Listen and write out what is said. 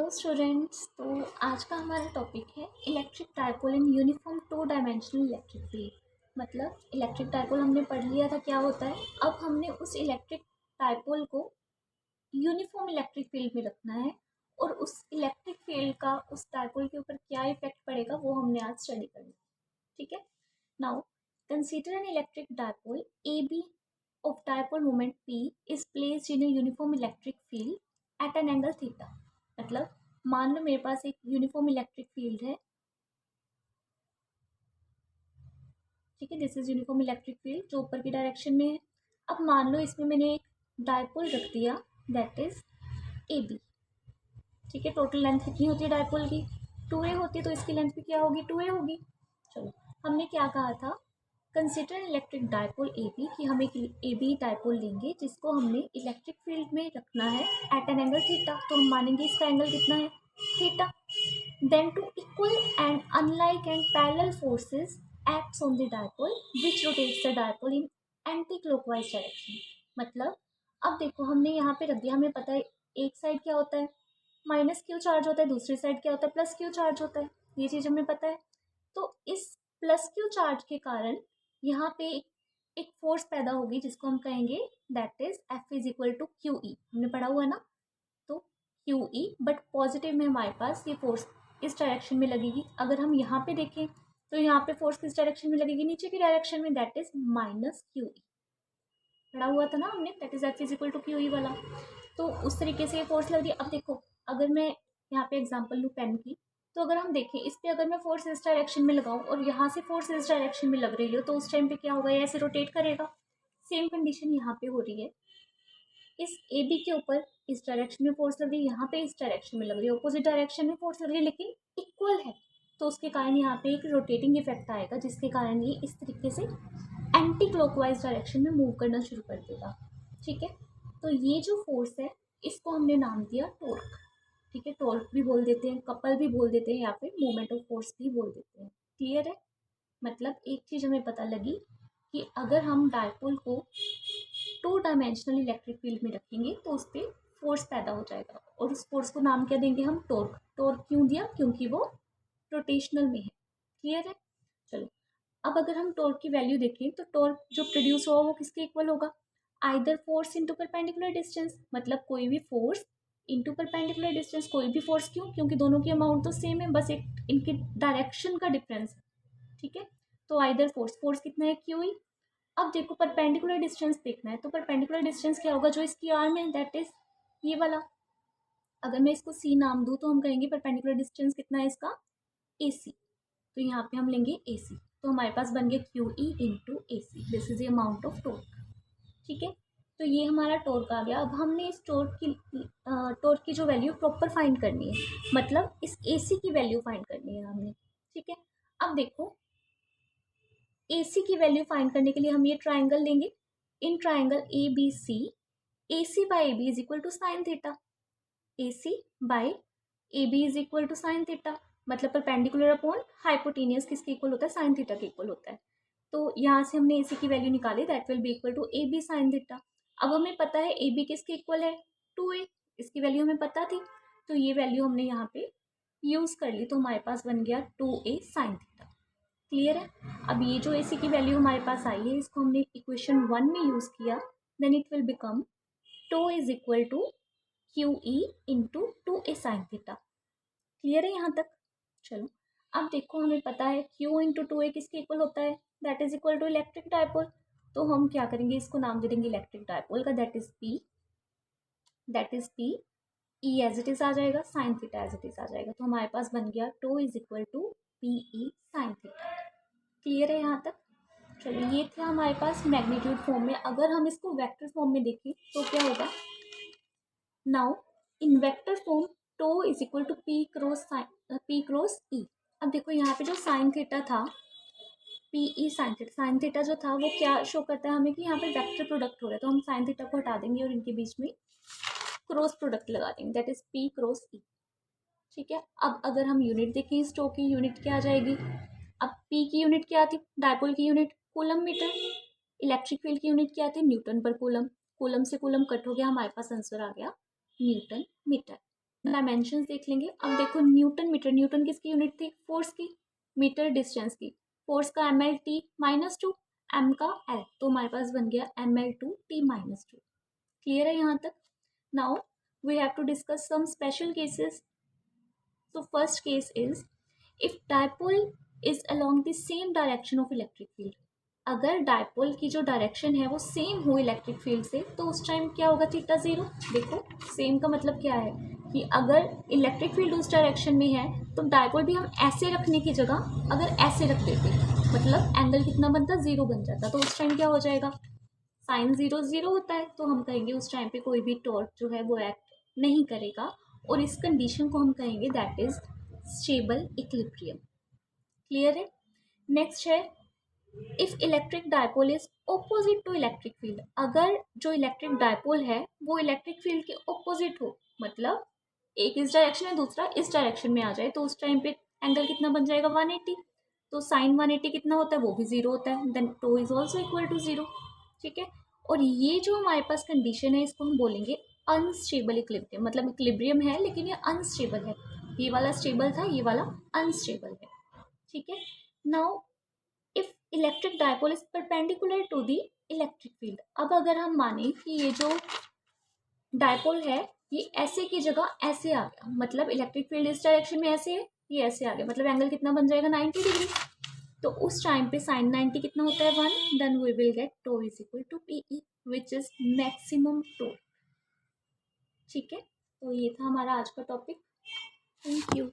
Hello students. तो आज का हमारा टॉपिक है electric dipole in uniform two dimensional electric field. मतलब इलेक्ट्रिक डायपोल हमने पढ़ लिया था क्या होता है। अब हमने उस इलेक्ट्रिक डायपोल को यूनिफॉर्म इलेक्ट्रिक फील्ड में रखना है और उस इलेक्ट्रिक फील्ड का उस डायपोल के ऊपर क्या इफेक्ट पड़ेगा वो हमने आज स्टडी करना है। ठीक है। Now consider an electric dipole A B of dipole moment P is placed in a uniform electric field at an angle theta। मतलब मान लो मेरे पास एक यूनिफॉर्म इलेक्ट्रिक फील्ड है। ठीक है, this is uniform electric field जो ऊपर की डायरेक्शन में है। अब मान लो इसमें मैंने एक डायपोल रख दिया दैट इज ए बी। ठीक है, टोटल लेंथ कितनी होती है डायपोल की 2a होती है, तो इसकी लेंथ भी क्या होगी 2a होगी। चलो, हमने क्या कहा था, consider electric dipole A B, कि हम एक ए बी डायपोल लेंगे जिसको हमने इलेक्ट्रिक फील्ड में रखना है एट एन एंगल थीटा। तो हम मानेंगे इसका एंगल कितना है theta. Then two equal and unlike and parallel forces acts on the dipole which rotates the dipole in anti clockwise direction. मतलब अब देखो हमने यहाँ पे रख दिया, हमें पता है एक साइड क्या होता है माइनस क्यू चार्ज होता है, दूसरी साइड क्या होता है प्लस क्यू चार्ज होता है, ये चीज़ हमें पता है। तो इस प्लस क्यू चार्ज के कारण यहाँ पे एक फोर्स पैदा होगी जिसको हम कहेंगे that is F is equal to Q E. हमने पढ़ा हुआ है ना, तो क्यू ई, बट पॉजिटिव में हमारे पास ये फोर्स इस डायरेक्शन में लगेगी। अगर हम यहाँ पे देखें तो यहाँ पे फोर्स किस डायरेक्शन में लगेगी, नीचे की डायरेक्शन में, that is minus Q E. पढ़ा हुआ था ना हमने, that is F is equal to Q E वाला। तो उस तरीके से ये फोर्स लग रही है। अब देखो अगर मैं यहाँ पे एग्जाम्पल लूँ पेन की, तो अगर हम देखें इस पे अगर मैं फोर्स इस डायरेक्शन में लगाऊं और यहाँ से फोर्स इस डायरेक्शन में लग रही हो, तो उस टाइम पे क्या होगा, ये ऐसे रोटेट करेगा। सेम कंडीशन यहाँ पे हो रही है, इस ए बी के ऊपर इस डायरेक्शन में फोर्स लग रही है, यहाँ पे इस डायरेक्शन में लग रही है, ऑपोजिट डायरेक्शन में फोर्स लग रही है लेकिन इक्वल है। तो उसके कारण यहाँ पे एक रोटेटिंग इफेक्ट आएगा जिसके कारण ये इस तरीके से एंटी क्लॉकवाइज डायरेक्शन में मूव करना शुरू कर देगा। ठीक है, तो ये जो फोर्स है इसको हमने नाम दिया टॉर्क। ठीक है, टॉर्क भी बोल देते हैं, कपल भी बोल देते हैं, या फिर मोमेंट ऑफ फोर्स भी बोल देते हैं। क्लियर है। मतलब एक चीज़ हमें पता लगी कि अगर हम डायपोल को टू डायमेंशनल इलेक्ट्रिक फील्ड में रखेंगे तो उस पर फोर्स पैदा हो जाएगा और उस फोर्स को नाम क्या देंगे हम, टॉर्क। टॉर्क क्यों दिया, क्योंकि वो रोटेशनल में है। क्लियर है। चलो, अब अगर हम टॉर्क की वैल्यू देखें तो टॉर्क जो प्रोड्यूस होगा वो किसके इक्वल होगा, either force into perpendicular distance. मतलब कोई भी फोर्स इंटू परपेंडिकुलर डिस्टेंस, कोई भी फोर्स। क्यों, क्योंकि दोनों की अमाउंट तो सेम है, बस एक इनके डायरेक्शन का डिफरेंस है। ठीक है, तो आइदर फोर्स कितना है क्यू ई। अब देखो परपेंडिकुलर डिस्टेंस देखना है, तो परपेंडिकुलर डिस्टेंस क्या होगा, जो इसकी आर्म है दैट इज ये वाला। अगर मैं इसको सी नाम दूँ तो हम कहेंगे परपेंडिकुलर डिस्टेंस कितना है इसका, ए सी। तो यहाँ पे हम लेंगे ए सी, तो हमारे पास बन गया Q E into A C, this is the amount of torque. ठीक है, तो ये हमारा टॉर्क आ गया। अब हमने इस टॉर्क की जो वैल्यू प्रॉपर फाइंड करनी है, मतलब इस ए सी की वैल्यू फाइंड करनी है हमने। ठीक है, अब देखो ए सी की वैल्यू फाइंड करने के लिए हम ये ट्राइंगल लेंगे, in triangle A B C, A C by A B is equal to sine theta. A C by A B is equal to sine theta, मतलब परपेंडिकुलर अपॉन हाइपोटेनियस किसके equal होता है, साइन थीटा के equal होता है। तो यहाँ से हमने ए सी की वैल्यू निकाली, that will be equal to A B sine theta. अब हमें पता है ए बी किसके इक्वल है 2a, इसकी वैल्यू हमें पता थी, तो ये वैल्यू हमने यहाँ पे यूज़ कर ली, तो हमारे पास बन गया 2a साइन थीटा। क्लियर है। अब ये जो ए सी की वैल्यू हमारे पास आई है इसको हमने इक्वेशन 1 में यूज़ किया, then it will become tau is equal to Q E into 2a sine theta. Clear है यहाँ तक। चलो, अब देखो हमें पता है Q इंटू 2a किसके इक्वल होता है, that is equal to electric dipole. तो हम क्या करेंगे, इसको नाम दे देंगे इलेक्ट्रिक डायपोल का, that is P। E as it is आ जाएगा, sine theta as it is आ जाएगा, तो हमारे पास बन गया 2 is equal to P E sine theta. Clear है यहाँ तक। चलिए, ये था हमारे पास मैग्नीट्यूड फॉर्म में। अगर हम इसको वेक्टर फॉर्म में देखें तो क्या होगा, now in vector form tau is equal to P cross E. अब देखो यहाँ पे जो साइन थीटा था, पी ई साइन थीटा जो था वो क्या शो करता है हमें कि यहाँ पे वेक्टर प्रोडक्ट हो रहा है, तो हम साइन थीटा को हटा देंगे और इनके बीच में क्रॉस प्रोडक्ट लगा देंगे, दैट इज पी क्रॉस ई। ठीक है, अब अगर हम यूनिट देखें इस टो की, यूनिट क्या आ जाएगी, अब पी की यूनिट क्या थी, डायपोल की unit coulomb metre, electric field की यूनिट क्या थी, न्यूटन पर कूलम। कूलम से कूलम कट हो गया, हमारे पास आंसर आ गया न्यूटन मीटर। डायमेंशंस देख लेंगे। अब देखो न्यूटन मीटर, न्यूटन किसकी यूनिट थी? फोर्स की। मीटर डिस्टेंस की। फोर्स का ml/t -2, m का l, तो हमारे पास बन गया ml/t -2। क्लियर है यहाँ तक? Now we have to discuss some special cases. So first case is if dipole is along the same direction of electric field. अगर डायपोल की जो डायरेक्शन है वो सेम हो इलेक्ट्रिक फील्ड से तो उस टाइम क्या होगा? Theta zero. देखो सेम का मतलब क्या है कि अगर इलेक्ट्रिक फील्ड उस डायरेक्शन में है तो डायपोल भी हम ऐसे रखने की जगह अगर ऐसे रख देते मतलब एंगल कितना बनता? जीरो बन जाता। तो उस टाइम क्या हो जाएगा? साइन जीरो जीरो होता है, तो हम कहेंगे उस टाइम पे कोई भी टॉर्क जो है वो एक्ट नहीं करेगा और इस कंडीशन को हम कहेंगे that is stable equilibrium. Clear है? नेक्स्ट है if electric dipole is opposite to electric field. अगर जो इलेक्ट्रिक डायपोल है वो इलेक्ट्रिक फील्ड के ऑपोजिट हो, मतलब एक इस डायरेक्शन में दूसरा इस डायरेक्शन में आ जाए, तो उस टाइम पे एंगल कितना बन जाएगा? 180। तो साइन 180 कितना होता है? वो भी जीरो होता है। Then tau is also equal to zero. ठीक है, और ये जो हमारे पास कंडीशन है इसको हम बोलेंगे अनस्टेबल इक्विलिब्रियम। मतलब इक्विलिब्रियम है लेकिन ये अनस्टेबल है। ये वाला स्टेबल था, ये वाला अनस्टेबल है। ठीक है, now if electric dipole is perpendicular to the electric field. अब अगर हम माने कि ये जो डायपोल है ये ऐसे की जगह ऐसे आ गया, मतलब इलेक्ट्रिक फील्ड इस डायरेक्शन में ऐसे है, ये ऐसे आ गया, मतलब एंगल कितना बन जाएगा? 90 डिग्री। तो उस टाइम पे साइन 90 कितना होता है? 1। Then we will get tau is equal to P E which is maximum tau. ठीक है, तो ये था हमारा आज का टॉपिक। Thank you.